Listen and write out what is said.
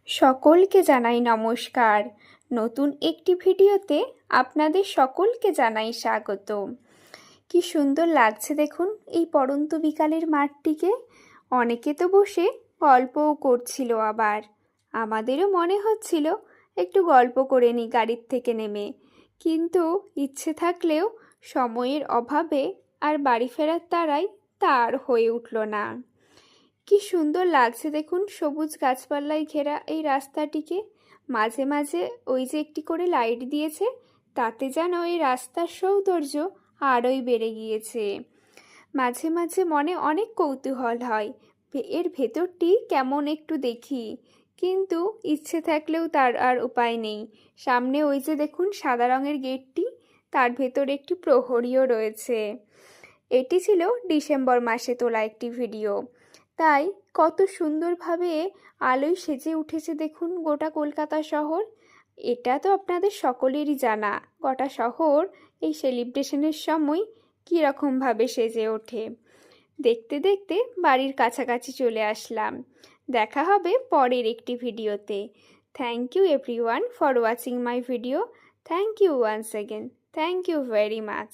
সকলকে জানাই নমস্কার। নতুন একটি ভিডিওতে আপনাদের সকলকে জানাই স্বাগত। কি সুন্দর লাগছে দেখুন এই পড়ন্ত বিকালের মাঠটিকে। অনেকে তো বসে গল্পও করছিল, আবার আমাদেরও মনে হচ্ছিল একটু গল্প করে নিই গাড়ির থেকে নেমে, কিন্তু ইচ্ছে থাকলেও সময়ের অভাবে আর বাড়ি ফেরার তাড়ায় তা আর হয়ে উঠল না। কি সুন্দর লাগছে দেখুন সবুজ গাছপালায় ঘেরা এই রাস্তাটিকে। মাঝে মাঝে ওই যে একটি করে লাইট দিয়েছে, তাতে যেন এই রাস্তার সৌন্দর্য আরোই বেড়ে গিয়েছে। মাঝে মাঝে মনে অনেক কৌতূহল হয় এর ভেতরটি কেমন একটু দেখি, কিন্তু ইচ্ছে থাকলেও তার আর উপায় নেই। সামনে ওই যে দেখুন সাদা রঙের গেটটি, তার ভেতর একটি প্রহরীও রয়েছে। এটি ছিল ডিসেম্বর মাসে তোলা একটি ভিডিও, তাই কত সুন্দরভাবে আলোয় সেজে উঠেছে দেখুন গোটা কলকাতা শহর। এটা তো আপনাদের সকলেরই জানা, গোটা শহর এই সেলিব্রেশনের সময় কীরকমভাবে সেজে ওঠে। দেখতে দেখতে বাড়ির কাছাকাছি চলে আসলাম। দেখা হবে পরের একটি ভিডিওতে। Thank you everyone for watching my video. Thank you once again. Thank you very much.